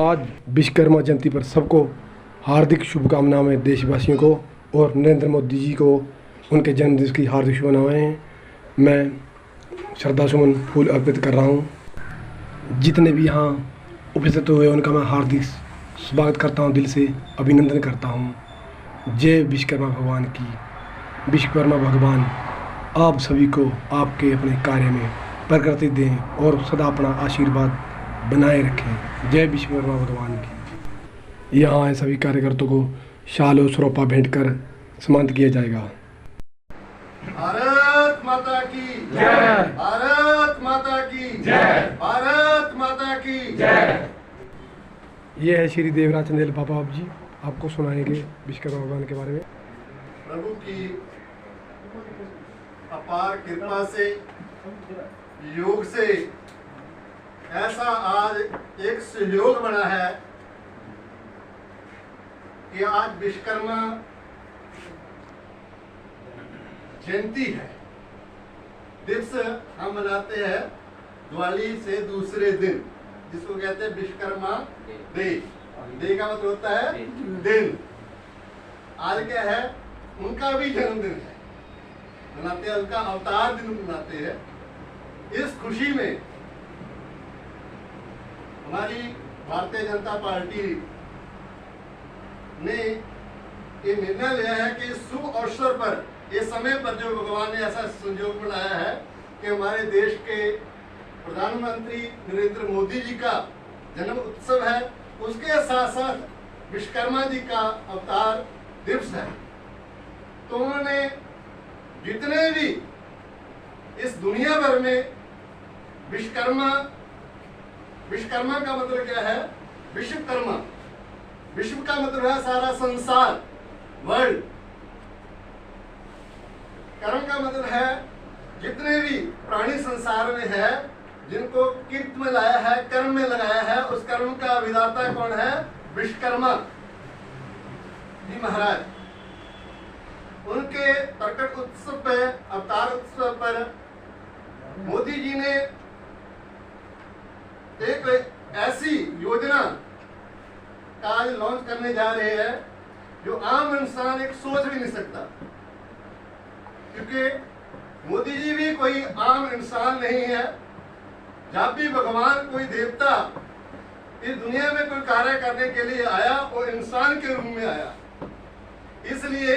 आज विश्वकर्मा जयंती पर सबको हार्दिक शुभकामनाएं देशवासियों को और नरेंद्र मोदी जी को उनके जन्मदिन की हार्दिक शुभकामनाएं। मैं श्रद्धा सुमन फूल अर्पित कर रहा हूं। जितने भी यहाँ उपस्थित हुए उनका मैं हार्दिक स्वागत करता हूं, दिल से अभिनंदन करता हूं। जय विश्वकर्मा भगवान की। विश्वकर्मा भगवान आप सभी को आपके अपने कार्य में प्रकृति दें और सदा अपना आशीर्वाद बनाए रखें। जय विश्वकर्मा भगवान की। यहाँ आए सभी कार्यकर्ताओं को शाल और सरोपा भेंट कर सम्मानित किया जाएगा। भारत माता की जय। भारत माता की जय। भारत माता की जय। ये है श्री देवराज चंदेल बाबा जी, आपको सुनाएंगे विश्वकर्मा भगवान के बारे में। प्रभु की अपार कृपा से, योग से ऐसा आज एक सहयोग बना है कि आज विश्वकर्मा जयंती है। दिवस हम मनाते हैं दिवाली से दूसरे दिन, जिसको कहते हैं विश्वकर्मा डे। डे का मतलब होता है दिन। आज क्या है, उनका भी जन्मदिन है, मनाते हैं, उनका अवतार दिन मनाते हैं। इस खुशी में हमारी भारतीय जनता पार्टी ने ये निर्णय लिया है कि इस शुभ अवसर पर, इस समय पर जो भगवान ने ऐसा संयोग बनाया है कि हमारे देश के प्रधानमंत्री नरेंद्र मोदी जी का जन्म उत्सव है, उसके साथ साथ विश्वकर्मा जी का अवतार दिवस है। तो उन्होंने जितने भी इस दुनिया भर में विश्वकर्मा का मतलब क्या है, विश्वकर्मा, विश्व का मतलब है सारा संसार, वर्ल्ड। कर्म का मतलब है जितने भी प्राणी संसार में है, जिनको किर्त में लाया है, कर्म में लगाया है, उस कर्म का विधाता कौन है, विश्वकर्मा जी महाराज। उनके प्रकट उत्सव पे, अवतार उत्सव पर मोदी जी ने एक ऐसी योजना का आज लॉन्च करने जा रहे हैं जो आम इंसान एक सोच भी नहीं सकता, क्योंकि मोदी जी भी कोई आम इंसान नहीं है। जब भी भगवान, कोई देवता इस दुनिया में कोई कार्य करने के लिए आया, वो इंसान के रूप में आया। इसलिए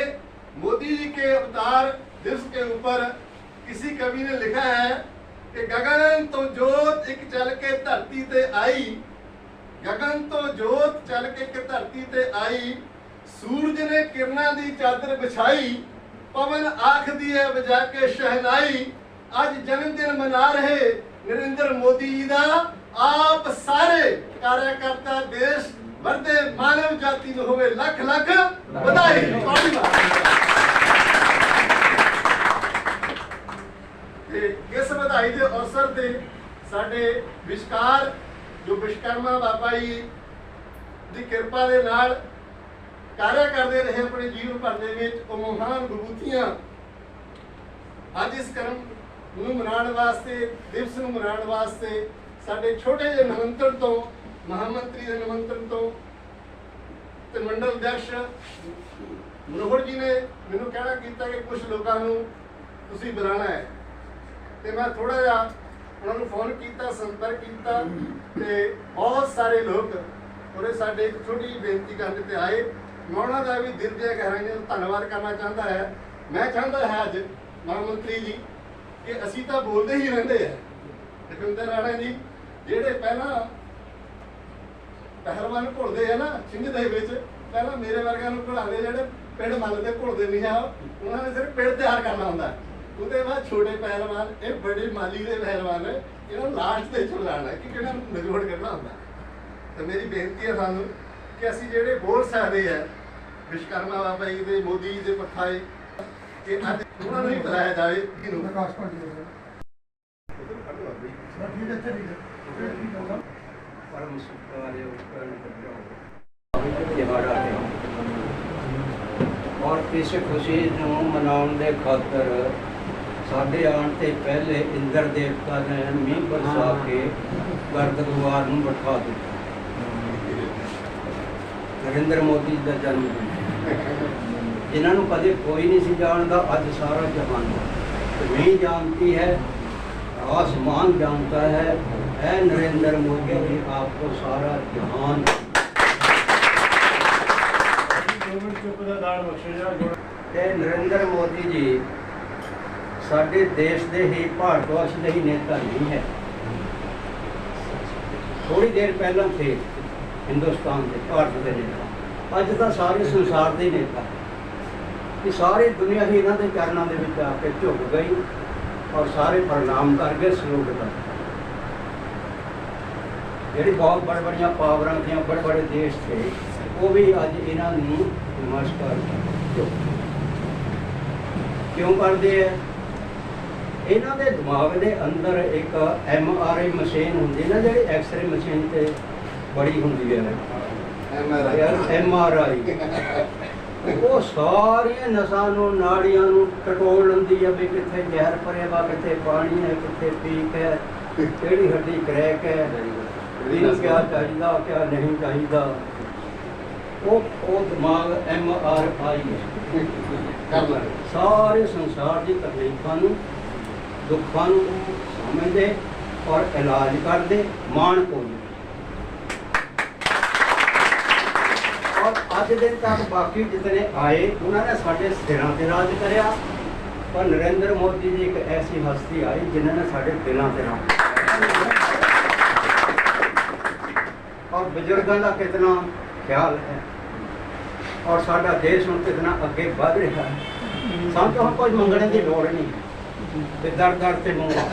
मोदी जी के अवतार दिवस के ऊपर किसी कवि ने लिखा है कि गगन तो जोत एक चल के धरती ते आई, गगन तो जोत चल के धरती ते आई, सूरज ने किरणा दी चादर बिछाई, पवन आख दी है बजा के शहनाई। आज जन्मदिन मना रहे नरेंद्र मोदी जी का आप सारे कार्यकर्ता देश भर दे मानव जाति ਨੂੰ ਹੋਵੇ ਲੱਖ ਲੱਖ ਵਧਾਈ। इस ਵਧਾਈ ਦੇ ਅਵਸਰ ਤੇ ਸਾਡੇ ਵਿਚਕਾਰ ਜੋ ਵਿਸ਼ਵਕਰਮਾ ਬਾਬਾ ਜੀ ਦੀ ਕਿਰਪਾ ਦੇ ਨਾਲ कार्य करते रहे अपने जीवन भर ਦੇ ਵਿੱਚ, ਉਹ ਮਹਾਨ ਵਿਭੂਤੀਆਂ ਅੱਜ ਇਸ कर्म ਨੂੰ ਮਨਾਉਣ ਵਾਸਤੇ, ਦਿਵਸ ਨੂੰ ਮਨਾਉਣ ਵਾਸਤੇ ਸਾਡੇ ਛੋਟੇ ਜਿਹੇ ਨਿਮੰਤਰਣ ਤੋਂ, महामंत्री ਦੇ ਨਿਮੰਤਰਣ ਤੋਂ ਤੇ ਮੰਡਲ ਅਧਿਕਸ਼ ਮਨੋਹਰ ਜੀ ਨੇ ਮੈਨੂੰ ਕਹਿਣਾ ਕੀਤਾ ਕਿ ਕੁਝ ਲੋਕਾਂ ਨੂੰ ਤੁਸੀਂ ਬੁਲਾਣਾ ਹੈ। ਤੇ ਮੈਂ ਥੋੜਾ ਜਿਹਾ ਉਹਨਾਂ ਨੂੰ ਫੋਨ ਕੀਤਾ, ਸੰਪਰਕ ਕੀਤਾ ਤੇ ਬਹੁਤ ਸਾਰੇ ਲੋਕ ਉਹਦੇ ਸਾਡੇ ਇੱਕ ਛੋਟੀ ਜਿਹੀ ਬੇਨਤੀ ਕਰਨ ਤੇ ਆਏ। मैं उन्होंने भी दिल दिया गहराइयां धन्यवाद करना चाहता है। मैं चाहता है अज महामंत्री जी कि असी तो बोलते ही रहते हैं, लखविंदर राणा जी जेडे पहला पहलवान घुलते हैं ना छिंज दे विच, पहला मेरे वर्गा नूं घुलाते जेडे पिंड मलते घुलते नहीं है, उन्होंने सिर्फ पिंड तैयार करना होंदा। उसके बाद छोटे पहलवान, ये बड़े माली के पहलवान है, इन्होंने लास्ट ते चलाना कि किहड़ा निचोड़ करना होंदा। तो मेरी बेनती है सानूं कि असी जेडे बोल सकते हैं विश्वकर्मा बाबा जी दे, मोदी जी दे पखाए कि अज उन्होंने ही बुलाया जाए। और इस खुशी नूं मनाउण दे खातर साडे आउण ते पहले इंद्र देवता ने मींह बरसा के गर्दगवार नूं बिठा दिता। ਨਰਿੰਦਰ ਮੋਦੀ ਦਾ ਜਨਮ ਦਿਨ, ਜਿਨ੍ਹਾਂ ਨੂੰ ਕਦੇ ਕੋਈ ਨਹੀਂ ਸੀ ਜਾਣਦਾ, ਅੱਜ ਸਾਰਾ ਜਹਾਨ ਜ਼ਮੀਨ जानती है, आसमान जानता है नरेंद्र मोदी जी आपको सारा जहान। नरेंद्र मोदी जी साडे देश के ही भारतवर्ष के ही नेता नहीं है। थोड़ी देर पहला थे हिंदुस्तान के भारत के नेता, अज तो सारे संसार के नेता कि सारी दुनिया ही इन्हों के चरणों के आके झुक गई और सारे प्रणाम कर गए, सलूट कर। जी बहुत बड़े बड़िया पावर थे, बड़े बड़े देश थे, वो भी अज इन्हों नमस्कार क्यों करते हैं? इन्हों के दिमाग के अंदर एक MRI मशीन होंगी ना, जी एक्सरे मशीन से बड़ी होंगी है MRI, वो सारिया नसां नाड़ियां टटोल लेंदी है भी कितने जहर भरे वा, कितने पानी है, कितने पीक है, केड़ी हड्डी क्रैक है, इन्हें क्या चाहिए क्या नहीं चाहिए। वो दिमाग MRI है, सारे संसार की तकलीफों दुखों समझते और इलाज करते, मान को और अज दिन तक बाकी जितने आए उन्होंने साढ़े सिरों से राज कराया, पर नरेंद्र मोदी जी एक ऐसी हस्ती आई जिन्होंने साढ़े दिलों से राज। और बुजुर्गों का कितना ख्याल है और साडा देश हम कितना अगे बढ़ रहा है। सानू हम कुछ मंगने की लोड़ नहीं है, दर दर से मंगवा,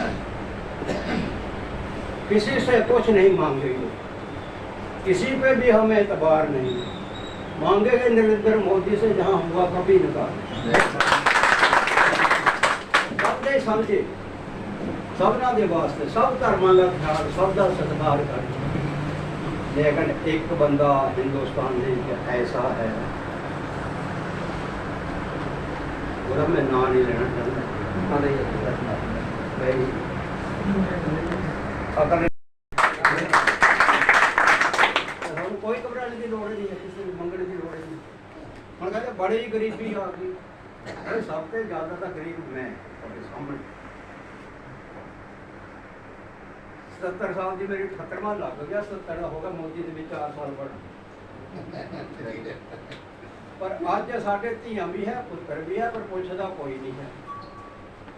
किसी से कुछ नहीं मांगेंगे, किसी पे भी हमें एतबार नहीं है। मांगेंगे नरेंद्र मोदी से, जहाँ हुआ कभी निकाल सबने समझे, सबना के वास्ते, सब धर्मों का ख्याल, सब का सत्कार कर। लेकिन एक बंदा हिंदुस्तान में ऐसा है, पूरा मैं ना नहीं लेना चाहता, अगर कोई घबराने की लोड़ नहीं है, किसी को मंगने की लोड़ नहीं। हम कहते बड़ी गरीबी आ गई, अरे सबसे ज्यादा तो गरीब मैं सामने 70 साल की मेरी 78वां लग गया, 70 होगा मोदी के 4 साल बढ़। पर अज साढ़े धियां भी है, पुत्र भी है, पर पुछदा कोई नहीं है।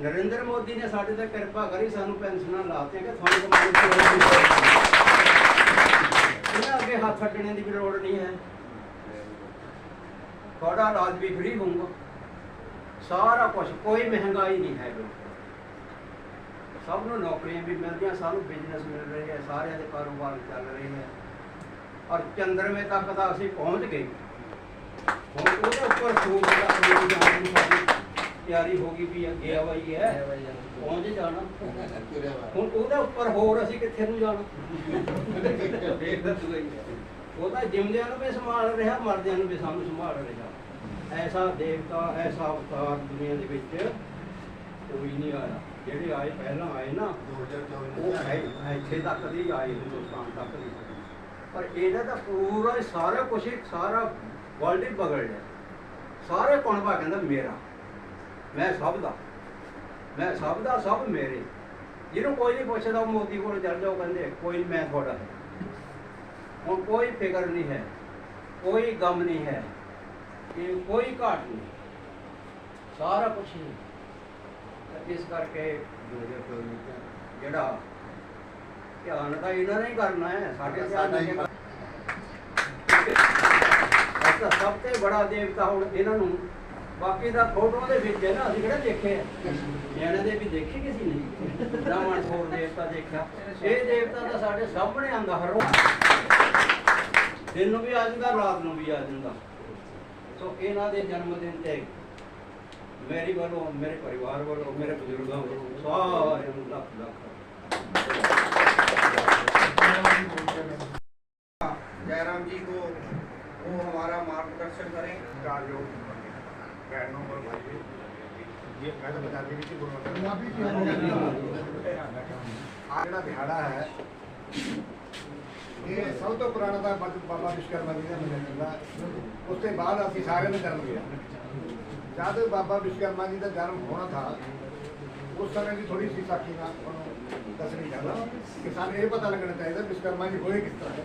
नरेंद्र मोदी ने साढ़े ते कृपा करी, सानू पेंशन लाते कि थानू अगे हाथ अड्डने की भी लोड़ नहीं है, थोड़ा इलाज भी फ्री होगा, सारा कुछ, कोई महंगाई नहीं है, सबनों नौकरियां भी मिल रही, सानू बिजनेस मिल रही है, सारे के कारोबार चल रहे हैं और चंद्रमे तक तो असीं पहुँच गए। हम उसके उपर सूट तैयारी होगी भी अगे आवाई है, पहुँच जाना। हुण ਉਹਦੇ ਉੱਪਰ ਹੋਰ ਅਸੀਂ ਕਿੱਥੇ ਨੂੰ ਜਾਣਾ? ਉਹ ਤਾਂ ਜਿਉਂਦਿਆਂ ਨੂੰ ਵੀ ਸੰਭਾਲ ਰਿਹਾ, ਮਰਦਿਆਂ ਨੂੰ ਵੀ ਸਾਨੂੰ ਸੰਭਾਲ ਰਿਹਾ। ਐਸਾ ਦੇਵਤਾ, ਐਸਾ ਅਵਤਾਰ ਦੁਨੀਆ ਦੇ ਵਿੱਚ ਕੋਈ ਨਹੀਂ ਆਇਆ। ਜਿਹੜੇ ਆਏ ਪਹਿਲਾਂ ਆਏ ਨਾ, ਉਹ ਇੱਥੇ ਤੱਕ ਦੀ ਆਏ, ਹਿੰਦੁਸਤਾਨ ਤੱਕ ਦੀ, ਪਰ ਇਹਦਾ ਤਾਂ ਪੂਰਾ ਸਾਰਾ ਕੁਛ, ਸਾਰਾ ਵਰਲਡ ਹੀ ਬਗੜ ਗਿਆ। ਸਾਰੇ ਕੁਣਬਾ ਕਹਿੰਦਾ ਮੇਰਾ, मैं सब दा, मैं सब दा, सब मेरे। जिन्होंने कोई नहीं पूछता मोदी को चल जाओ, कहते कोई मैं थोड़ा है। हुण कोई फिक्र नहीं है, कोई गम नहीं है, कोई घाट नहीं, सारा कुछ नहीं। इस करके जिहड़ा ध्यान तो इन्होंने ही करना है, साढ़े सब तो बड़ा देवता हुण इन्हों बाकी का फोटो के है ना, अभी कि देखे नियाणे दे भी देखे किसी ने, ब्राह्मण होर देवता देखा, ये देवता तो साढ़े सामने आंदा, हर दिन भी आ जाता, रात को भी आ जाता। तो इन्हों के जन्मदिन से मेरी वालों, मेरे परिवार वालों, मेरे बुजुर्गों वालों सारे लख लख जयराम जी को वो हमारा मार्गदर्शन करें। ये मैं तो बता दी थी आज दिहाड़ा है ਇਹ ਸਭ ਤੋਂ ਪੁਰਾਣਾ ਤਾਂ ਬਾਬਾ ਵਿਸ਼ਵਕਰਮਾ ਜੀ ਦਾ ਮੰਨਿਆ ਜਾਂਦਾ। ਉਸ ਤੋਂ ਬਾਅਦ ਅਸੀਂ ਸਾਰਿਆਂ ਦਾ ਜਨਮ ਲਿਆ। ਜਦ ਬਾਬਾ ਵਿਸ਼ਵਕਰਮਾ ਜੀ ਦਾ ਜਨਮ ਹੋਣਾ ਥਾ, ਉਸ ਸਮੇਂ ਦੀ ਥੋੜੀ ਸੀ ਸਾਖੀ ਨਾਲ ਤੁਹਾਨੂੰ ਦੱਸਣੀ ਚਾਹੁੰਦਾ ਕਿ ਸਾਨੂੰ ਇਹ ਪਤਾ ਲੱਗਣਾ ਚਾਹੀਦਾ ਵਿਸ਼ਵਕਰਮਾ ਜੀ ਹੋਏ ਕਿਸ ਤਰ੍ਹਾਂ।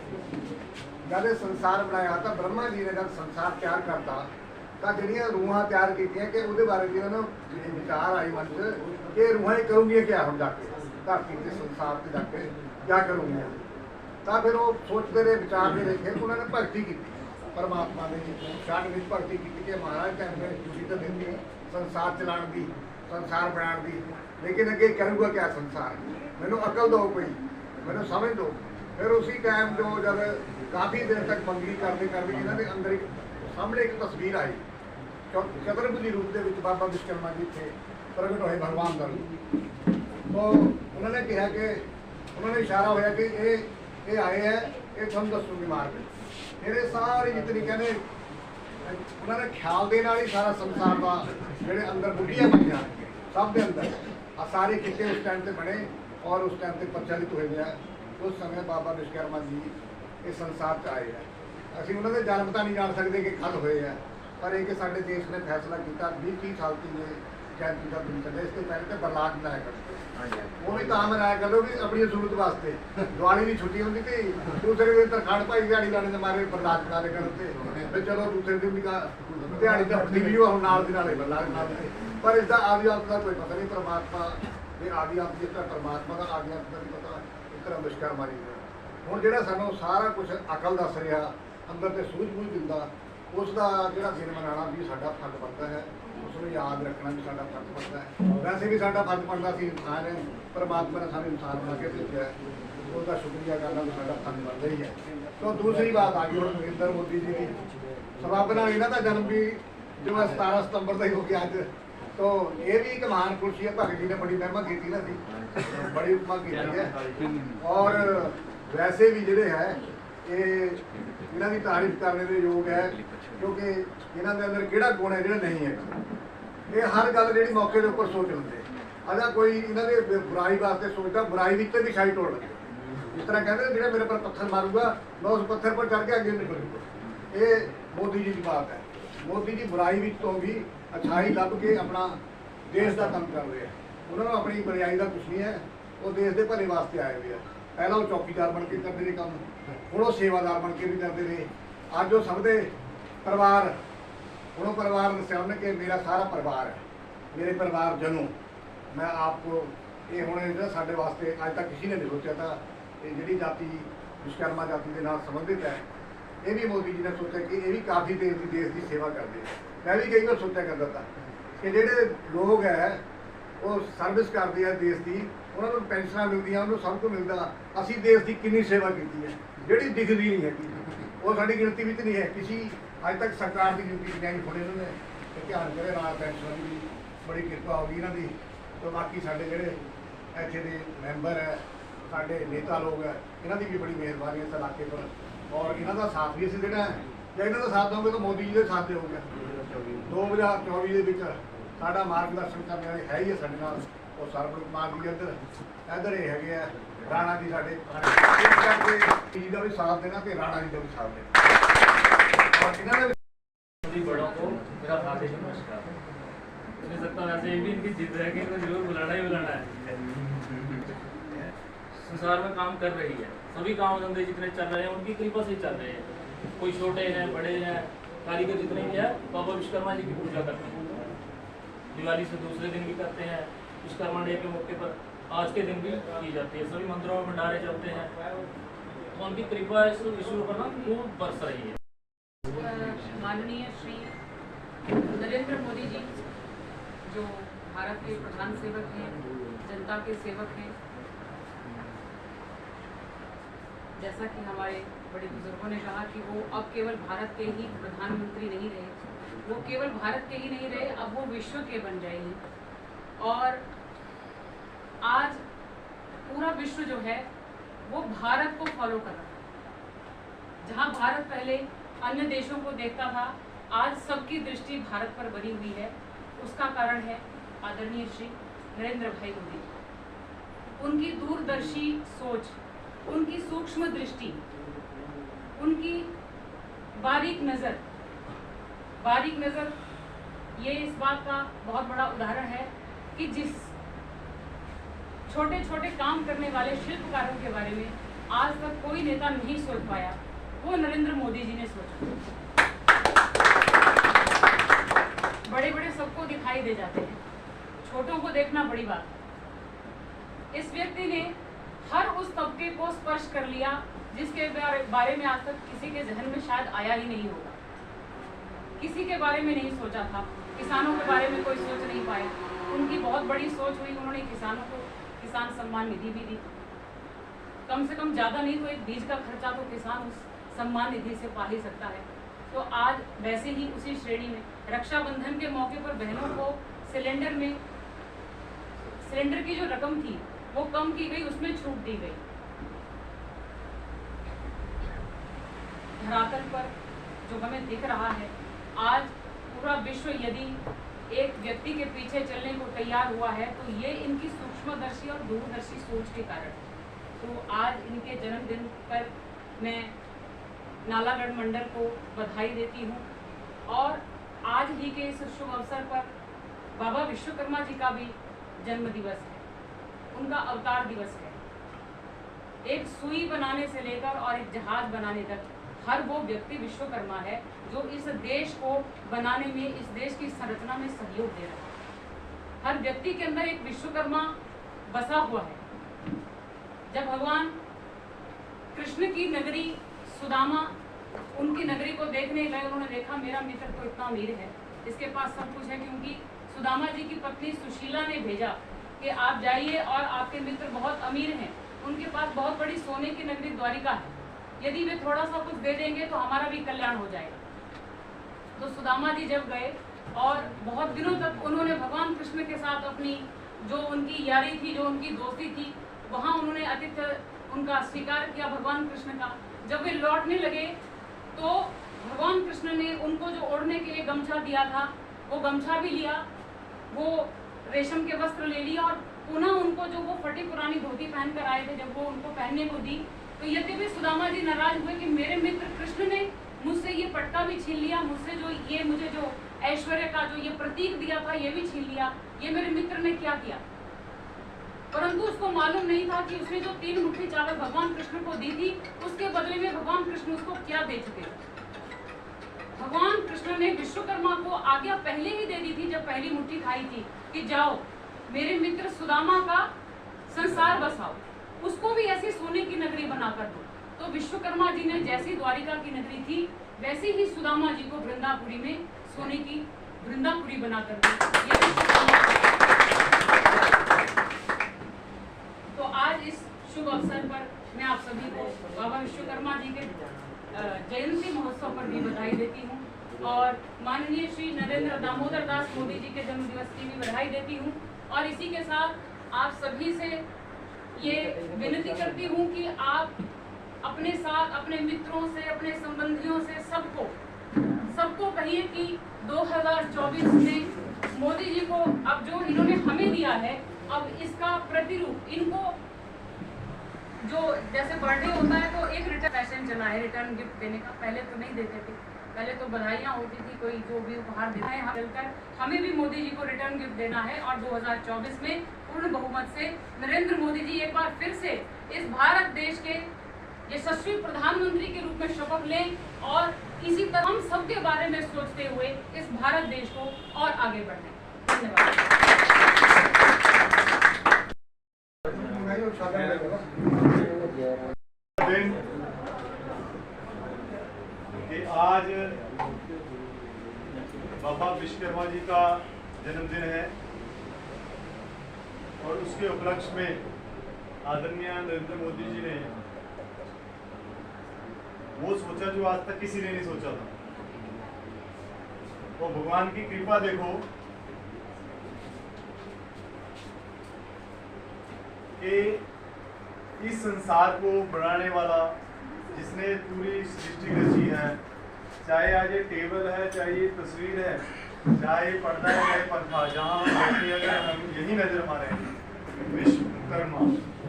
ਜਦ ਇਹ ਸੰਸਾਰ ਬਣਾਇਆ ਤਾਂ ਬ੍ਰਹਮਾ ਜੀ ਨੇ ਜਦ ਸੰਸਾਰ ਤਿਆਰ ਕਰਤਾ ਤਾਂ ਜਿਹੜੀਆਂ ਰੂਹਾਂ ਤਿਆਰ ਕੀਤੀਆਂ ਕਿ ਉਹਦੇ ਬਾਰੇ ਜਿਹਨਾਂ ਨੂੰ ਵਿਚਾਰ ਆਈ ਮਨ 'ਚ ਕਿ ਇਹ ਰੂਹਾਂ ਹੀ ਕਰੂੰਗੀਆਂ ਕਿਆ ਹੁਣ ਜਾ ਕੇ ਧਰਤੀ ਤੇ ਸੰਸਾਰ ਤੇ ਜਾ ਕੇ ਕਿਆ ਕਰੂੰਗੀਆਂ। ਤਾਂ ਫਿਰ ਉਹ ਸੋਚਦੇ ਰਹੇ, ਵਿਚਾਰਦੇ ਰਹੇ। ਫਿਰ ਉਹਨਾਂ ਨੇ ਭਗਤੀ ਕੀਤੀ ਪਰਮਾਤਮਾ ਦੇ ਸ਼ਰਨ ਵਿੱਚ ਭਗਤੀ ਕੀਤੀ ਕਿ ਮਹਾਰਾਜ ਕਹਿੰਦੇ ਤੁਸੀਂ ਤਾਂ ਦਿੰਦੇ ਸੰਸਾਰ ਚਲਾਉਣ ਦੀ, ਸੰਸਾਰ ਬਣਾਉਣ ਦੀ, ਲੇਕਿਨ ਅੱਗੇ ਕਰੂਗਾ ਕਿਆ ਸੰਸਾਰ, ਮੈਨੂੰ ਅਕਲ ਦਿਓ, ਕੋਈ ਮੈਨੂੰ ਸਮਝ ਦਿਓ। ਫਿਰ ਉसी ਟਾਈਮ ਜੋ ਜਦ ਕਾਫੀ ਦੇਰ ਤੱਕ ਮੰਗੀ ਕਰਦੇ ਕਰਦੇ ਇਹਨਾਂ ਦੇ ਅੰਦਰ ਇੱਕ ਸਾਹਮਣੇ ਇੱਕ ਤਸਵੀਰ ਆਈ ਚਤੁਰਭੁਜੀ ਰੂਪ ਦੇ ਵਿੱਚ ਬਾਬਾ ਵਿਸ਼ਵਕਰਮਾ ਜੀ ਇੱਥੇ ਪ੍ਰਗਟ ਹੋਏ ਭਗਵਾਨ ਦਾ ਰੂਪ। ਤਾਂ ਉਹਨਾਂ ਨੇ ਕਿਹਾ ਕਿ ਉਹਨਾਂ ਨੇ ਇਸ਼ਾਰਾ ਹੋਇਆ ਕਿ ਇਹ ਆਏ ਹੈ, ਇਹ ਤੁਹਾਨੂੰ ਦੱਸੂਗੇ ਮਾਰਗ। ਇਹਦੇ ਸਾਰੀ ਜਿਤਨੀ ਕਹਿੰਦੇ ਉਹਨਾਂ ਨੇ ਖਿਆਲ ਦੇ ਨਾਲ ਹੀ ਸਾਰਾ ਸੰਸਾਰ ਦਾ ਜਿਹੜੇ ਅੰਦਰ ਬੁੱਢੀਆਂ ਬਣੀਆਂ ਸਭ ਦੇ ਅੰਦਰ ਆ ਸਾਰੇ ਖਿੱਤੇ ਉਸ ਟਾਈਮ ਤੇ ਬਣੇ ਔਰ ਉਸ ਟਾਈਮ ਤੇ ਪ੍ਰਚਲਿਤ ਹੋਏ ਗਿਆ। ਉਸ ਸਮੇਂ ਬਾਬਾ ਵਿਸ਼ਵਕਰਮਾ ਜੀ ਇਹ ਸੰਸਾਰ 'ਚ ਆਏ ਹੈ। ਅਸੀਂ ਉਹਨਾਂ ਦੇ ਜਨਮ ਤਾਂ ਨਹੀਂ ਜਾਣ ਸਕਦੇ ਕਿ ਕਦ ਹੋਏ ਹੈ, ਪਰ ਇਹ ਕਿ ਸਾਡੇ ਦੇਸ਼ ਨੇ ਫੈਸਲਾ ਕੀਤਾ 20-30 ਸਾਲ ਤੋਂ ਇਹ ਜयंती का दिन चले। इसके पहले तो बरलाट मनाया करते, वो भी ਤਾਂ मनाया करो भी अपनी जरूरत वास्ते। दिवाली की छुट्टी होती थी, दूसरे दिन तरखाड़ भाई दिहाड़ी लाने के मारे बरलाट मना ले करते, फिर चलो दूसरे दिन भी दिहाड़ी टपती भी हो नाल दी नाले बरलाट मनाते। पर इसका आदि अंत का कोई पता नहीं। परमात्मा के आदि अंत जिस तरह परमात्मा का आदि अंत का नहीं पता, इस तरह विश्वकर्मा जी ਹੁਣ ਜਿਹੜਾ ਸਾਨੂੰ ਸਾਰਾ ਕੁਝ ਅਕਲ ਦੱਸ ਰਿਹਾ, ਅੰਦਰ ਤੇ ਸੂਝ-ਬੂਝ ਦਿੰਦਾ, ਉਸ ਦਾ ਜਿਹੜਾ ਦਿਨ ਮਨਾਉਣਾ ਵੀ ਸਾਡਾ ਫਰਜ਼ ਬਣਦਾ ਹੈ। ਉਸ ਨੂੰ ਯਾਦ ਰੱਖਣਾ ਵੀ ਸਾਡਾ ਫਰਜ਼ ਬਣਦਾ ਹੈ। ਵੈਸੇ ਵੀ ਸਾਡਾ ਫਰਜ਼ ਬਣਦਾ ਸੀ, ਇਨਸਾਨ ਹੈ, ਪਰਮਾਤਮਾ ਨੇ ਸਾਨੂੰ ਇਨਸਾਨ ਬਣਾ ਕੇ ਭੇਜਿਆ ਹੈ, ਉਹਦਾ ਸ਼ੁਕਰੀਆ ਕਰਨਾ ਵੀ ਸਾਡਾ ਫਰਜ਼ ਬਣਦਾ ਹੀ ਹੈ। ਤਾਂ ਦੂਸਰੀ ਬਾਤ ਆ ਗਈ ਹੁਣ ਨਰਿੰਦਰ ਮੋਦੀ ਜੀ ਦੀ ਸਬਬ ਨਾਲ ਇਹਨਾਂ ਦਾ ਜਨਮ ਵੀ ਜੋ 17 ਸਤੰਬਰ ਦਾ ਹੀ ਹੋ ਗਿਆ ਅੱਜ। तो ये भी एक महान खुशी है। भगत जी ने बड़ी महिमा की ना सी, बड़ी उपमा की है। और वैसे भी ਜਿਹੜੇ ਹੈ ਇਹ ਇਹਨਾਂ ਦੀ ਤਾਰੀਫ ਕਰਨੇ ਦੇ ਯੋਗ ਹੈ, ਕਿਉਂਕਿ ਇਹਨਾਂ ਦੇ ਅੰਦਰ ਕਿਹੜਾ ਗੁਣ ਹੈ ਜਿਹੜਾ ਨਹੀਂ ਹੈ। ਇਹ ਹਰ ਗੱਲ ਜਿਹੜੀ ਮੌਕੇ ਦੇ ਉੱਪਰ ਸੋਚ ਲੈਂਦੇ। ਅਜਾ ਕੋਈ ਇਹਨਾਂ ਦੇ ਬੁਰਾਈ ਵਾਸਤੇ ਸੋਚਦਾ, ਬੁਰਾਈ ਵਿੱਚ ਵੀ ਛਾਈ ਤੋੜ ਲੱਗੇ। ਜਿਸ ਤਰ੍ਹਾਂ ਕਹਿੰਦੇ ਜਿਹੜੇ ਮੇਰੇ ਪਰ ਪੱਥਰ ਮਾਰੂਗਾ ਮੈਂ ਉਸ ਪੱਥਰ ਪਰ ਚੜ ਕੇ ਅੱਗੇ ਨਿਕਲੂਗਾ। ਇਹ ਮੋਦੀ ਜੀ ਦੀ ਬਾਤ ਹੈ। ਮੋਦੀ ਜੀ ਬੁਰਾਈ ਵਿੱਚ ਤੋਂ ਵੀ अच्छाई ਲੱਭ ਕੇ ਆਪਣਾ ਦੇਸ਼ ਦਾ ਕੰਮ ਕਰ ਰਹੇ ਆ। ਉਹਨਾਂ ਨੂੰ ਆਪਣੀ ਬਰਿਆਈ ਦਾ ਕੁਛ ਨਹੀਂ ਹੈ, ਉਹ ਦੇਸ਼ ਦੇ ਭਲੇ ਵਾਸਤੇ ਆਏ ਹੋਏ ਆ। ਪਹਿਲਾਂ ਉਹ ਚੌਕੀਦਾਰ ਬਣ ਕੇ ਕਰਦੇ ਨੇ ਕੰਮ, ਹੁਣ ਉਹ ਸੇਵਾਦਾਰ ਬਣ ਕੇ ਵੀ ਕਰਦੇ ਨੇ। ਅੱਜ ਉਹ ਸਭ ਦੇ ਪਰਿਵਾਰ, ਹੁਣ ਉਹ ਪਰਿਵਾਰ ਦੱਸਿਆ ਉਹਨੇ ਕਿ ਮੇਰਾ ਸਾਰਾ ਪਰਿਵਾਰ ਹੈ, ਮੇਰੇ ਪਰਿਵਾਰ ਜਨੋਂ ਮੈਂ ਆਪ ਕੋ ਇਹ ਹੁਣ ਜਿਹੜਾ ਸਾਡੇ ਵਾਸਤੇ ਅੱਜ ਤੱਕ ਕਿਸੇ ਨੇ ਨਹੀਂ ਸੋਚਿਆ ਤਾਂ ਇਹ ਜਿਹੜੀ ਜਾਤੀ ਵਿਸ਼ਵਕਰਮਾ ਜਾਤੀ ਦੇ ਨਾਲ ਸੰਬੰਧਿਤ ਹੈ, ਇਹ ਵੀ ਮੋਦੀ ਜੀ ਨੇ ਸੋਚਿਆ ਕਿ ਇਹ ਵੀ ਕਾਫੀ ਦੇਸ਼ ਦੀ ਸੇਵਾ ਕਰਦੇ ਆ। मैं भी कई बार सोचा करता था कि ਜਿਹੜੇ ਲੋਕ ਹੈ ਉਹ ਸਰਵਿਸ ਕਰਦੇ ਆ ਦੇਸ਼ ਦੀ, ਉਹਨਾਂ ਨੂੰ ਪੈਨਸ਼ਨਾਂ ਮਿਲਦੀਆਂ, ਉਹਨੂੰ ਸਭ ਕੁਝ ਮਿਲਦਾ। ਅਸੀਂ ਦੇਸ਼ ਦੀ ਕਿੰਨੀ ਸੇਵਾ ਕੀਤੀ ਹੈ ਜਿਹੜੀ ਦਿਖਦੀ ਨਹੀਂ ਹੈਗੀ, ਉਹ ਸਾਡੀ ਗਿਣਤੀ ਵਿੱਚ ਨਹੀਂ ਹੈ। ਕਿਸੇ ਅੱਜ ਤੱਕ ਸਰਕਾਰ ਦੀ ਗਿਣਤੀ ਚ ਨਹੀਂ ਹੋਣੀ। ਉਹਨਾਂ ਨੇ ਧਿਆਨ ਕਰੇ ਨਾਲ ਪੈਨਸ਼ਨ ਦੀ ਬੜੀ ਕਿਰਪਾ ਹੋ ਗਈ ਇਹਨਾਂ ਦੀ। ਤੇ ਬਾਕੀ ਸਾਡੇ ਜਿਹੜੇ ਇੱਥੇ ਦੇ ਮੈਂਬਰ ਹੈ, ਸਾਡੇ ਨੇਤਾ ਲੋਕ ਹੈ, ਇਹਨਾਂ ਦੀ ਵੀ ਬੜੀ ਮਿਹਰਬਾਨੀ ਇਸ ਇਲਾਕੇ ਪਰ। ਔਰ ਇਹਨਾਂ ਦਾ ਸਾਥ ਵੀ ਅਸੀਂ ਦੇਣਾ ਹੈ। ਜੇ ਇਹਨਾਂ ਦਾ ਸਾਥ ਦਓਗੇ ਤਾਂ ਮੋਦੀ ਜੀ ਦੇ ਸਾਥ ਦੇਓਗੇ। 2024 ਦੇ ਵਿੱਚ ਸਾਡਾ ਮਾਰਗਦਰਸ਼ਨ ਕਰਨ ਵਾਲੇ ਹੈ ਹੀ ਹੈ ਸਾਡੇ ਨਾਲ ਉਹ ਸਰਬਜੀਤ ਕੁਮਾਰ ਜੀ ਇੱਧਰ ਇਹ ਹੈਗੇ ਆ ਰਾਣਾ ਜੀ ਸਾਡੇ। ਇਸ ਕਰਕੇ ਜੀ ਦਾ ਵੀ ਸਾਥ ਦੇਣਾ ਤੇ ਰਾਣਾ ਜੀ ਦਾ ਵੀ ਸਾਥ ਦੇਣਾ। और ਇਹਨਾਂ ने सभी बड़ों को मेरा हार्दिक नमस्कार। मुझे लगता है वैसे एक भी इनकी जिद है कि इनको जरूर बुलाना ही बुलाना है। संसार में काम कर रही है, सभी काम धंधे जितने चल रहे हैं उनकी कृपा से चल रहे हैं। कोई छोटे हैं बड़े हैं, कारीगर जितने भी हैं बाबा विश्वकर्मा जी की पूजा करते हैं। दिवाली से दूसरे दिन भी करते हैं, विश्वकर्मा डे के मौके पर आज के दिन भी की जाती है। सभी मंदिरों में भंडारे चलते हैं, तो उनकी कृपा इस विश्व पर ना खूब बरस रही है। माननीय श्री नरेंद्र मोदी जी जो भारत के प्रधान सेवक हैं, जनता के सेवक हैं, जैसा कि हमारे बड़े बुजुर्गों ने कहा कि वो अब केवल भारत के ही प्रधानमंत्री नहीं रहे, वो केवल भारत के ही नहीं रहे, अब वो विश्व के बन रहे हैं। और आज पूरा विश्व जो है वो भारत को फॉलो कर रहा है। जहाँ भारत पहले अन्य देशों को देखता था, आज सबकी दृष्टि भारत पर बनी हुई है। उसका कारण है आदरणीय श्री नरेंद्र भाई मोदी। उनकी दूरदर्शी सोच, उनकी सूक्ष्म दृष्टि, उनकी बारीक नज़र ये इस बात का बहुत बड़ा उदाहरण है कि जिस छोटे छोटे काम करने वाले शिल्पकारों के बारे में आज तक कोई नेता नहीं सोच पाया, वो नरेंद्र मोदी जी ने सोचा। बड़े बड़े सबको दिखाई दे जाते हैं, छोटों को देखना बड़ी बात है। इस व्यक्ति ने हर उस तबके को स्पर्श कर लिया जिसके बारे में आज तक किसी के जहन में शायद आया ही नहीं होगा। किसी के बारे में नहीं सोचा था, किसानों के बारे में कोई सोच नहीं पाया। उनकी बहुत बड़ी सोच हुई, उन्होंने किसानों को किसान सम्मान निधि भी दी। कम से कम ज़्यादा नहीं तो एक बीज का खर्चा तो किसान उस सम्मान निधि से पा ही सकता है। तो आज वैसे ही उसी श्रेणी में रक्षाबंधन के मौके पर बहनों को सिलेंडर की जो रकम थी वो कम की गई, उसमें छूट दी गई। धरातल पर जो हमें दिख रहा है, आज पूरा विश्व यदि एक व्यक्ति के पीछे चलने को तैयार हुआ है तो ये इनकी सूक्ष्मदर्शी और दूरदर्शी सोच के कारण। तो आज इनके जन्मदिन पर मैं नालागढ़ मंडल को बधाई देती हूँ और आज ही के इस शुभ अवसर पर बाबा विश्वकर्मा जी का भी जन्म दिवस है, उनका अवतार दिवस है। एक सुई बनाने से लेकर और एक जहाज बनाने तक हर वो व्यक्ति विश्वकर्मा है जो इस देश को बनाने में, इस देश की संरचना में सहयोग दे रहा है। हर व्यक्ति के अंदर एक विश्वकर्मा बसा हुआ है। जब भगवान कृष्ण की नगरी सुदामा उनकी नगरी को देखने गए, उन्होंने देखा मेरा मित्र तो इतना अमीर है, इसके पास सब कुछ है, क्योंकि सुदामा जी की पत्नी सुशीला ने भेजा कि आप जाइए और आपके मित्र बहुत अमीर हैं, उनके पास बहुत बड़ी सोने की नगरी द्वारिका है, यदि वे थोड़ा सा कुछ दे देंगे तो हमारा भी कल्याण हो जाएगा। तो सुदामा जी जब गए और बहुत दिनों तक उन्होंने भगवान कृष्ण के साथ अपनी जो उनकी यारी थी, जो उनकी दोस्ती थी, वहाँ उन्होंने आतिथ्य उनका स्वीकार किया भगवान कृष्ण का। जब वे लौटने लगे तो भगवान कृष्ण ने उनको जो ओढ़ने के लिए गमछा दिया था वो गमछा भी लिया, वो रेशम के वस्त्र ले लिया और पुनः उनको जो वो फटी पुरानी धोती पहन कर आए थे जब वो उनको पहनने को दी, तो यद्यपि सुदामा जी नाराज हुए कि मेरे मित्र कृष्ण ने मुझसे ये पटका भी छीन लिया, मुझसे जो ये मुझे जो ऐश्वर्य का जो ये प्रतीक दिया था ये भी छीन लिया, ये मेरे मित्र ने क्या किया। परंतु उसको मालूम नहीं था कि उसने जो 3 मुट्ठी चावल भगवान कृष्ण को दी थी उसके बदले में भगवान कृष्ण उसको क्या दे चुके। भगवान कृष्ण ने विश्वकर्मा को आज्ञा पहले ही दे दी थी जब पहली मुट्ठी खाई थी कि जाओ मेरे मित्र सुदामा का संसार बसाओ, उसको भी ऐसी सोने की नगरी बनाकर दो। तो विश्वकर्मा जी ने जैसी द्वारिका की नगरी थी वैसे ही सुदामा जी को वृंदापुरी में सोने की वृंदापुरी बनाकर दी। तो आज इस शुभ अवसर पर मैं आप सभी को बाबा विश्वकर्मा जी के जयंती महोत्सव पर भी बधाई देती हूँ और माननीय श्री नरेंद्र दामोदर दास मोदी जी के जन्म दिवस की भी बधाई देती हूँ। और इसी के साथ आप सभी से ये विनती करती हूँ कि आप अपने साथ अपने मित्रों से, अपने संबंधियों से सबको कहिए कि 2024 में मोदी जी को अब जो इन्होंने हमें दिया है अब इसका प्रतिरूप इनको जो जैसे बर्थडे होता है तो एक रिटर्न फैशन चला है रिटर्न गिफ्ट देने का। पहले तो नहीं देते थे, पहले तो बधाइयाँ होती थी, कोई जो भी उपहार देना है मिलकर हमें भी मोदी जी को रिटर्न गिफ्ट देना है। और 2024 में पूर्ण बहुमत से नरेंद्र मोदी जी एक बार फिर से इस भारत देश के यशस्वी प्रधानमंत्री के रूप में शपथ लें और इसी तरह हम सबके बारे में सोचते हुए इस भारत देश को और आगे बढ़ाएं। धन्यवाद। दिन कि आज बाबा विश्वकर्मा जी का जन्मदिन है और उसके उपलक्ष्य में आदरणीय नरेंद्र मोदी जी ने वो सोचा जो आज तक किसी ने नहीं सोचा था। तो भगवान की कृपा देखो कि इस संसार को बनाने वाला जिसने पूरी सृष्टि रची है, चाहे आज ये टेबल है, चाहे ये तस्वीर है, चाहे पर्दा है, चाहे पंखा, जहाँ हम बैठे अगर हम यही नजर मारे विश्वकर्मा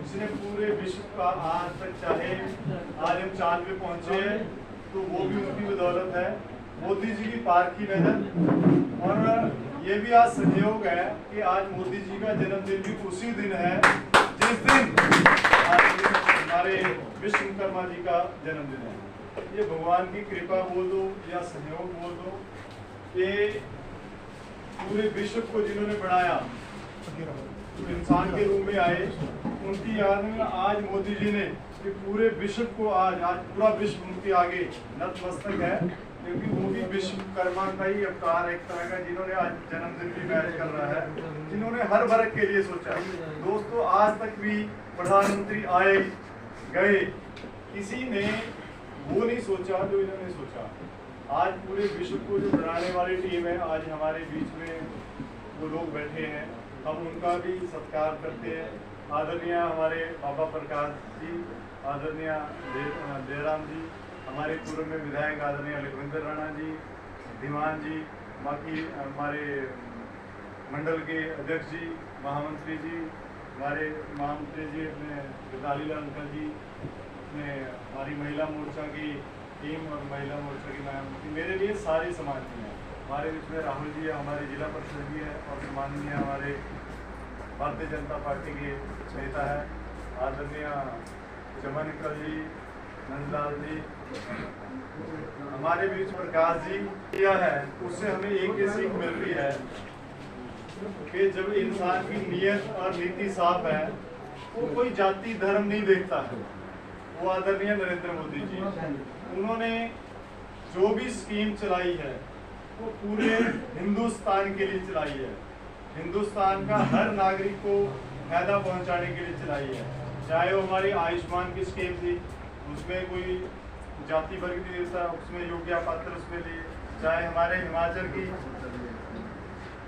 जिसने पूरे विश्व का आज तक, चाहे आज हम चांद पे पहुंचे हैं तो वो भी उनकी बदौलत है, मोदी जी की पार की नजर। और ये भी आज संयोग है कि आज मोदी जी का जन्मदिन भी उसी दिन है जिस दिन आज हमारे विश्वकर्मा जी का जन्मदिन है। ये भगवान की कृपा बोल दो या संयोग बोल दो कि पूरे विश्व को जिन्होंने बनाया, तो इंसान के रूप में आए, उनकी याद में आज मोदी जी ने कि पूरे विश्व को आज पूरा विश्व उनके आगे नतमस्तक है, क्योंकि वो भी विश्वकर्मा का ही अवतार एक तरह का, जिन्होंने आज जन्मदिन भी मैच कर रहा है, जिन्होंने हर वर्ग के लिए सोचा। दोस्तों, आज तक भी प्रधानमंत्री आए गए, किसी ने वो नहीं सोचा जो इन्होंने सोचा। आज पूरे विश्व को जो बनाने वाली टीम है, आज हमारे बीच में वो लोग बैठे हैं, हम उनका भी सत्कार करते हैं। आदरणीय हमारे बाबा प्रकाश जी, आदरणीय जयराम जी, हमारे पूर्व में विधायक आदरणीय लखविंदर राणा जी, धीमान जी, बाकी हमारे मंडल के अध्यक्ष जी, महामंत्री जी, हमारे महामंत्री जी अपने गिताली लाल अंकल जी, अपने हमारी महिला मोर्चा की टीम और महिला मोर्चा की महामंत्री, मेरे लिए सारे समाज में हैं। हमारे बीच में राहुल जी है, हमारे जिला परिषद जी है, और सम्माननीय हमारे भारतीय जनता पार्टी के नेता है आदरणीय चमन अंकल जी, नंदलाल जी, हमारे बीच प्रकाश जी किया है। उससे हमें एक ही सीख मिल रही है कि जब इंसान की नीयत और नीति साफ है, वो कोई जाति धर्म नहीं देखता है। वो आदरणीय नरेंद्र मोदी जी, उन्होंने जो भी स्कीम चलाई है वो पूरे हिंदुस्तान के लिए चलाई है, हिंदुस्तान का हर नागरिक को फायदा पहुंचाने के लिए चलाई है। चाहे वो हमारी आयुष्मान की स्कीम थी, उसमें कोई जाति वर्ग नहीं देता, उसमें योग्य पात्र उसमें लिए, चाहे हमारे हिमाचल की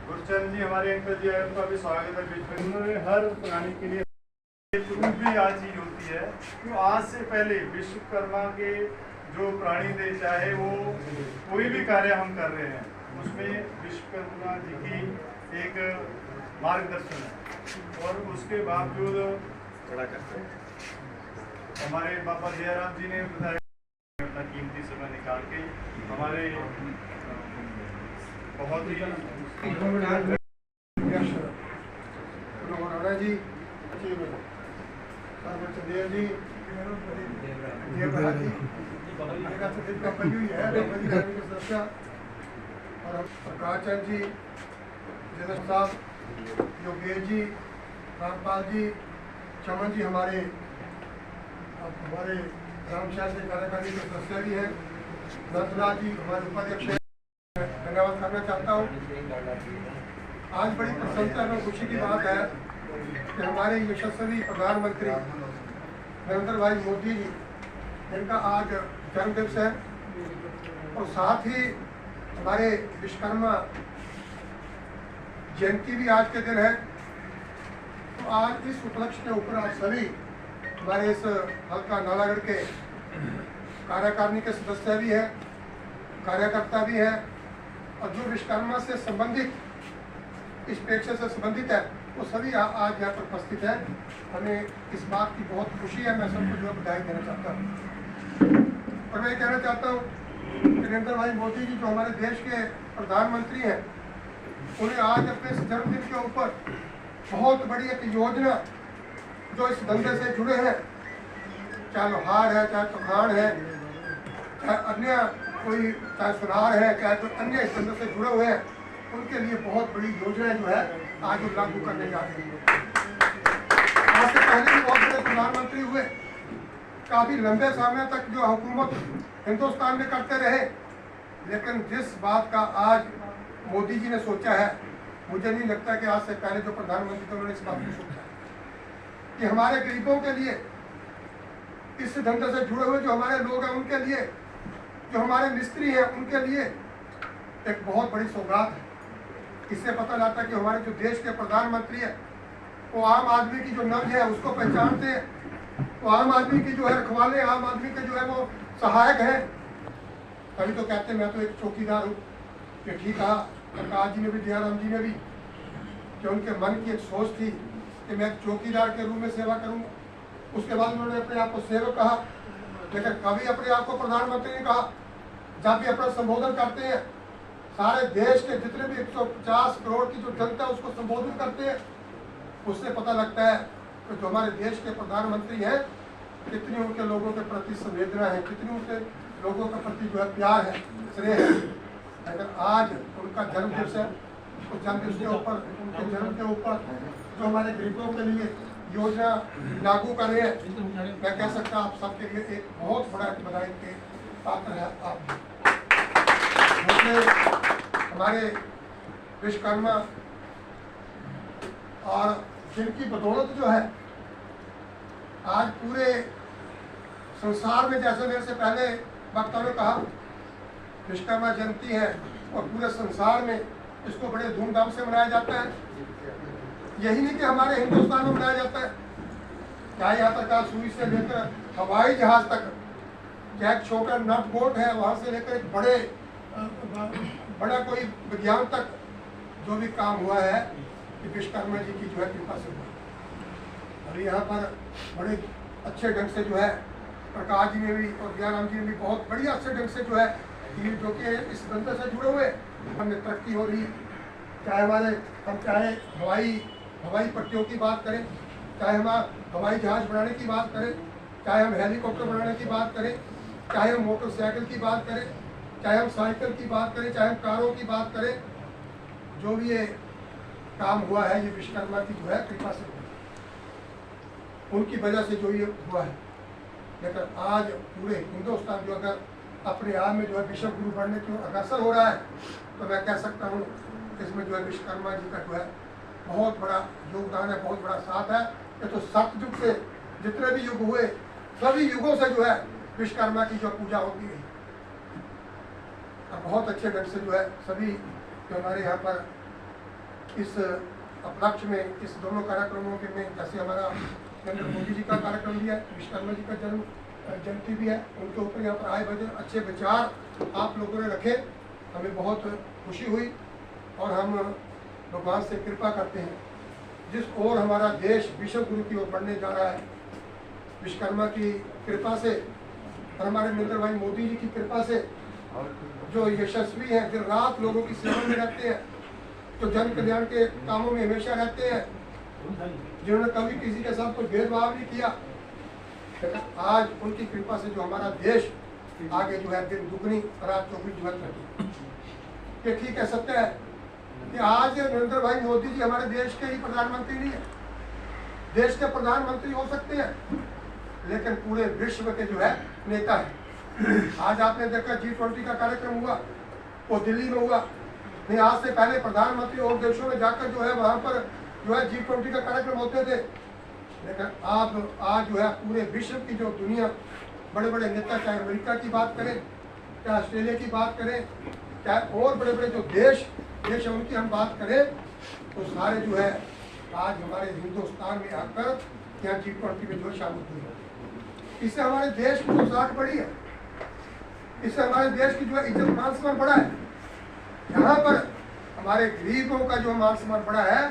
गुरचंद जी, हमारे अंकल जी आए, उनका भी स्वागत है बीच में। उन्होंने हर प्राणी के लिए प्रूफ भी आज चीज होती है कि आज से पहले विश्वकर्मा के जो प्राणी थे, चाहे वो कोई भी कार्य हम कर रहे हैं, उसमें विश्वकर्मा जी की एक मार्गदर्शन है। और उसके बावजूद हमारे बाबा जयराम जी ने बताया, अपना कीमती समय निकाल के हमारे बहुत ही राणा जी, चंदेल जी, सदस्य और प्रकाश चंद जी, जनरल साहब, योगेश जी, रामपाल जी, चमन जी, हमारे ग्राम शासन कार्यकारिणी के सदस्य भी हैं, नंदलाल जी हमारे उपाध्यक्ष हैं, धन्यवाद करना चाहता हूँ। आज बड़ी प्रसन्नता और खुशी की बात है कि हमारे यशस्वी प्रधानमंत्री नरेंद्र भाई मोदी जी, जिनका आज जन्मदिवस है, और साथ ही हमारे विश्वकर्मा जयंती भी आज के दिन है। तो आज इस उपलक्ष्य के ऊपर आज सभी हमारे इस हल्का नालागढ़ के कार्यकारिणी के सदस्य भी हैं, कार्यकर्ता भी हैं, और जो विश्वकर्मा से संबंधित, इस पेशे से संबंधित है, वो सभी आज यहाँ पर उपस्थित है। हमें इस बात की बहुत खुशी है। मैं सबको जो बधाई देना चाहता हूँ, और मैं कहना चाहता हूँ कि नरेंद्र भाई मोदी जी जो हमारे देश के प्रधानमंत्री हैं, उन्हें आज अपने इस जन्मदिन के ऊपर बहुत बड़ी एक योजना जो इस धंधे से जुड़े हैं, चाहे लोहार है, चाहे चौखान है, चाहे अन्य कोई, चाहे सुनार है, चाहे कोई अन्य इस धंधे से जुड़े हुए हैं, उनके लिए बहुत बड़ी योजना जो है आज वो लागू करने जा रही है। आज से पहले भी बहुत बड़े प्रधानमंत्री हुए, काफी लंबे समय तक जो हुकूमत हिंदुस्तान में करते रहे, लेकिन जिस बात का आज मोदी जी ने सोचा है, मुझे नहीं लगता कि आज से पहले जो प्रधानमंत्री थे उन्होंने इस बात को सोचा कि हमारे गरीबों के लिए, इस धंधे से जुड़े हुए जो हमारे लोग हैं उनके लिए, जो हमारे मिस्त्री हैं उनके लिए एक बहुत बड़ी सौगात है। इससे पता लगता है कि हमारे जो देश के प्रधानमंत्री है वो आम आदमी की जो नब्ज है उसको पहचानते हैं, वो आम आदमी की जो है रखवाले, आम आदमी के जो है वो सहायक है। तभी तो कहते हैं मैं तो एक चौकीदार हूँ। ये ठीक कहा प्रकाश जी ने भी, जयराम जी ने भी, कि उनके मन की एक सोच थी कि मैं एक चौकीदार के रूप में सेवा करूँगा। उसके बाद उन्होंने अपने आप को सेवक कहा, लेकिन कभी अपने आप को प्रधानमंत्री नहीं कहा। जब भी अपना संबोधन करते हैं, सारे देश के जितने भी 150 करोड़ की जो जनता है उसको संबोधित करते हैं, उससे पता लगता है कि जो हमारे देश के प्रधानमंत्री हैं कितनी उनके लोगों के प्रति संवेदना है, कितनी उनके लोगों के प्रति जो है प्यार है, स्नेह है। अगर आज उनका जन्मदिवस है तो जन्मदिवस के ऊपर, उनके जन्म के ऊपर जो हमारे गरीबों के लिए योजना लागू कर रहे हैं, मैं कह सकता हूँ आप सबके लिए एक बहुत बड़ा बधाई के पात्र है आप। हमारे विश्वकर्मा और जिनकी बदौलत जो है आज पूरे संसार में, जैसे मेरे से पहले वक्ता ने कहा, विश्वकर्मा जयंती है और पूरे संसार में इसको बड़े धूमधाम से मनाया जाता है। यही नहीं कि हमारे हिंदुस्तान में मनाया जाता है, चाहे यहाँ तक सुई से लेकर हवाई जहाज तक, चाहे एक छोटा नट बोट है वहाँ से लेकर एक बड़ा कोई विज्ञान तक जो भी काम हुआ है कि विश्वकर्मा जी की जो है कृपा से हुआ। और यहाँ पर बड़े अच्छे ढंग से जो है प्रकाश जी ने भी और दयाराम जी ने भी बहुत बढ़िया अच्छे ढंग से जो है जो कि इस धंधे से जुड़े हुए हमने तरक्की हो रही, चाहे चाहे हवाई पट्टियों की बात करें, चाहे हम हवाई जहाज बनाने की बात करें, चाहे हम हेलीकॉप्टर बनाने की बात करें, चाहे हम मोटरसाइकिल की बात करें, चाहे हम साइकिल की बात करें, चाहे हम कारों की बात करें, जो भी ये काम हुआ है ये विश्वकर्मा की जो है कृपा से हुआ, उनकी वजह से जो ये हुआ है। लेकिन आज पूरे हिंदुस्तान जो अगर अपने आप में जो है विश्व गुरु बनने की अग्रसर हो रहा है, तो मैं कह सकता हूँ इसमें जो है विश्वकर्मा जी का जो है बहुत बड़ा योगदान है, बहुत बड़ा साथ है। ये तो सतयुग से जितने भी युग हुए, सभी युगों से जो है विश्वकर्मा की जो पूजा होती है और बहुत अच्छे ढंग से जो है सभी जो हमारे यहाँ पर इस उपलक्ष्य में, इस दोनों कार्यक्रमों के में, जैसे हमारा नरेंद्र मोदी जी का कार्यक्रम भी है, विश्वकर्मा जी का जयंती भी है, उनके ऊपर यहाँ पर आए बजे अच्छे विचार आप लोगों ने रखे, हमें बहुत खुशी हुई और हम भगवान से कृपा करते हैं जिस ओर हमारा देश विश्व गुरु की ओर बढ़ने जा रहा है, विश्वकर्मा की कृपा से और हमारे नरेंद्र भाई मोदी जी की कृपा से जो यशस्वी हैं, दिन रात लोगों की सेवा में रहते हैं, जो जन कल्याण के कामों में हमेशा रहते हैं, जिन्होंने कभी किसी के साथ कोई भेदभाव नहीं किया, आज उनकी कृपा से जो हमारा देश आगे जो है दिन दुगनी रात चौगुनी जो है ये ठीक है, सत्य है कि आज नरेंद्र भाई मोदी जी हमारे देश के ही प्रधानमंत्री नहीं है, देश के प्रधानमंत्री हो सकते हैं लेकिन पूरे विश्व के जो है नेता है। आज आपने देखा G20 का कार्यक्रम हुआ, वो दिल्ली में हुआ, नहीं आज से पहले प्रधानमंत्री और देशों में जाकर जो है वहाँ पर जो है G20 का कार्यक्रम होते थे, लेकिन आज जो है पूरे विश्व की जो दुनिया, बड़े बड़े नेता, चाहे अमेरिका की बात करें, चाहे ऑस्ट्रेलिया की बात करें, चाहे और बड़े बड़े जो देश है उनकी हम बात करें, तो सारे जो है आज हमारे हिंदुस्तान में आकर यहाँ G20 में जो शामिल हुए। इससे हमारे देश की जो साख बढ़ी है, इससे हमारे देश की जो है इज्जत मान सम्मान बढ़ा है। यहाँ पर हमारे गरीबों का जो मान सम्मान बढ़ा है,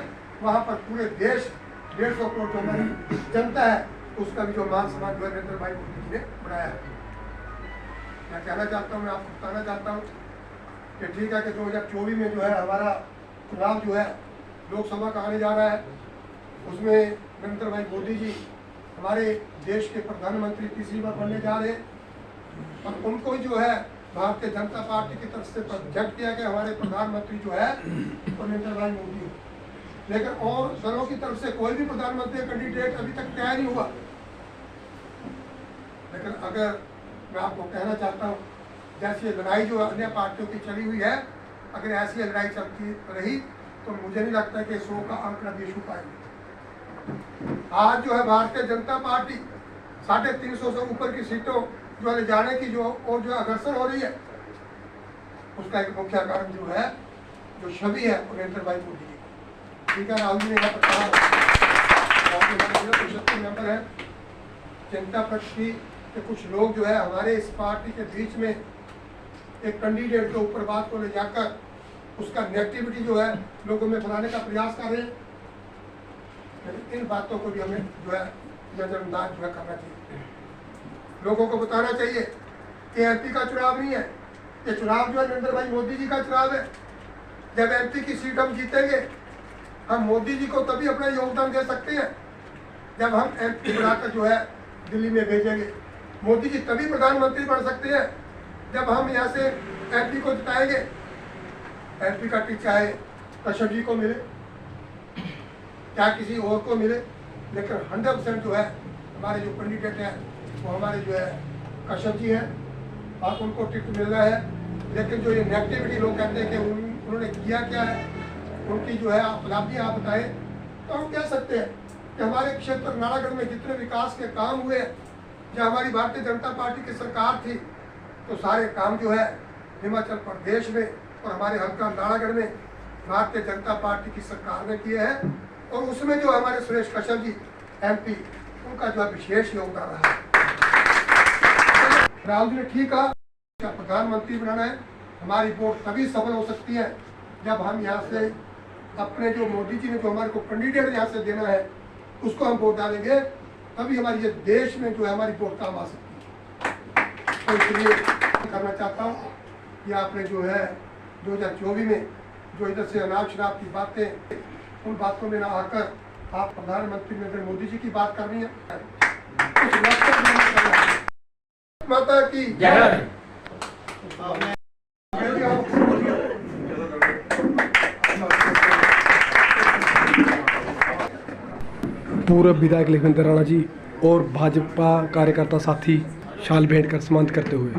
वहाँ पर पूरे देश 150 करोड़ जो हमारी जनता है उसका भी जो मान सम्मान जो है नरेंद्र भाई मोदी जी ने बढ़ाया है। मैं कहना चाहता हूँ, मैं आपको बताना चाहता हूँ कि ठीक है कि 2024 में जो है हमारा चुनाव जो है लोकसभा का आने जा रहा है, उसमें नरेंद्र भाई मोदी जी हमारे देश के प्रधानमंत्री तीसरी बार बनने जा रहे हैं और उनको जो है भारतीय जनता पार्टी की तरफ से प्रोजेक्ट किया गया हमारे प्रधानमंत्री जो है तो नरेंद्र भाई मोदी, लेकिन और दलों की तरफ से कोई भी प्रधानमंत्री कैंडिडेट अभी तक तैयार नहीं हुआ। लेकिन अगर मैं आपको कहना चाहता हूँ, जैसी लड़ाई जो अन्य पार्टियों की चली हुई है, अगर ऐसी लड़ाई चलती रही तो मुझे नहीं लगता कि 100 का आंकड़ा भी छू पाएगी। आज जो है भारतीय जनता पार्टी 350 से ऊपर की सीटों जो ले जाने की जो और जो अग्रसर हो रही है, उसका एक मुख्य कारण जो है, जो छवि है नरेंद्र भाई मोदी जी। ठीक है, राहुल जी ने कहा मेंबर है जनता पार्टी के कुछ लोग जो है हमारे इस पार्टी के बीच में एक कैंडिडेट के ऊपर बात को ले जाकर उसका नेगेटिविटी जो है लोगों में बनाने का प्रयास कर रहे हैं। इन बातों को भी हमें जो है नजरअंदाज जो है करना चाहिए। लोगों को बताना चाहिए कि एमपी का चुनाव नहीं है, ये चुनाव जो है नरेंद्र भाई मोदी जी का चुनाव है। जब एमपी की सीट हम जीतेंगे, हम मोदी जी को तभी अपना योगदान दे सकते हैं जब हम एमपी बनाकर जो है दिल्ली में भेजेंगे। मोदी जी तभी प्रधानमंत्री बन सकते हैं जब हम यहाँ से एमपी को जिताएंगे। एमपी का टिकट चाहे कश्यप जी को मिले, चाहे किसी और को मिले, लेकिन 100% जो है हमारे जो कैंडिडेट हैं वो हमारे जो है कश्यप जी हैं और उनको टिकट मिल रहा है। लेकिन जो ये नेगेटिविटी लोग कहते हैं कि उन्होंने किया क्या है, उनकी जो है उपलब्धि आप बताएं, तो हम कह सकते हैं कि हमारे क्षेत्र नालागढ़ में जितने विकास के काम हुए, जब हमारी भारतीय जनता पार्टी की सरकार थी तो सारे काम जो है हिमाचल प्रदेश में और हमारे हल्का नालागढ़ में भारतीय जनता पार्टी की सरकार ने किए हैं। और उसमें जो हमारे सुरेश कश्यप जी एमपी, उनका जो है विशेष योगदान रहा है। राहुल जी ने ठीक कहा, प्रधानमंत्री बनाना है, हमारी वोट तभी सफल हो सकती है जब हम यहाँ से अपने जो मोदी जी ने जो हमारे को कैंडिडेट यहाँ से देना है उसको हम वोट डालेंगे, तभी हमारी ये देश में जो है हमारी वोट काम आ सकती है। तो इसलिए करना चाहता हूँ कि आपने जो है 2024 में जो इधर से अनाप शनाप की बातें, उन बातों में ना आकर आप प्रधानमंत्री नरेंद्र मोदी जी की बात करनी है। माता की जय। पूर्व विधायक लखविंदर राणा जी और भाजपा कार्यकर्ता साथी शाल भेंट कर सम्मानित करते हुए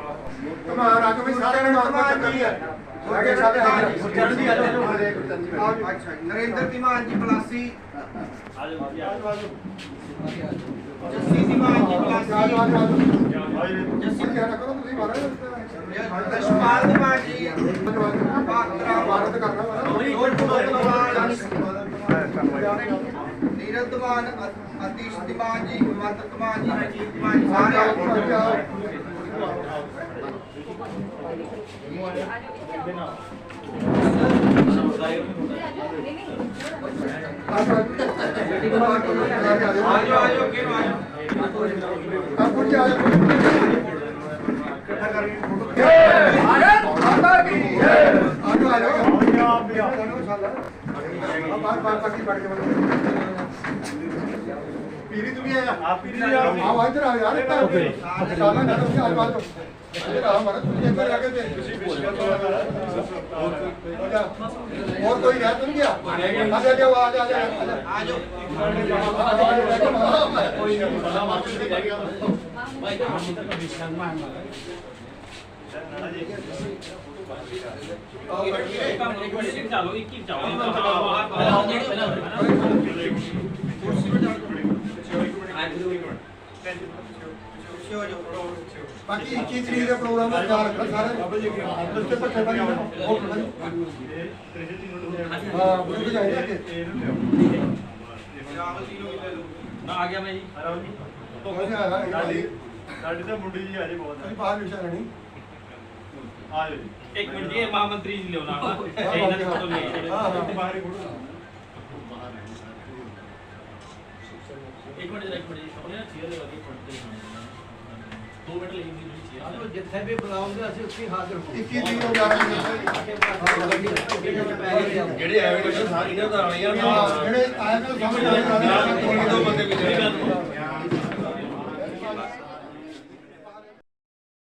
नरेंद्र धीमान जी पलासी, जस्सी धीमान जी पलासी, यशपाल धीमान जी, नीरज धीमान, अतीश धीमान जी, हिमाचल धीमान जी, रजीत धीमान जी, सारे पीरी तुम्हें है आप पीरी आओ इधर आओ यार इतना साला ना तुम आज बात इधर आओ हमारा तुम इधर आके थे और कोई है तुम क्या आ जाओ आ जाओ आ जाओ बाकी 21 तरीक के प्रोग्राम में कार सारे उसके पर ठेका नहीं हां बोल के जाएंगे ना आ गया मैं जी तो हो जाएगा साड़ी तो मुंडी जी आज बहुत है बाहर विषय नहीं आ जाओ जी। एक मिनट ये महामंत्री जी लेना ना तो नहीं हां बाहर ही फोटो एक मिनट अपने ना चेयर लगा के फोटो 2 मिनट लगेंगे तो जिथे भी बुलाओगे ਅਸੀਂ ਉੱਥੇ ਹਾਜ਼ਰ ਹੋ 21 तरीक को जा रहे हैं ਜਿਹੜੇ ਐਵੀਡੈਂਸ ਸਾਰੀ ਨਾ ਤਾਂ ਆਣੀਆਂ ਜਿਹੜੇ ਆਏ ਨੇ ਸਮਝ ਆਏ 2 ਬੰਦੇ ਵੀ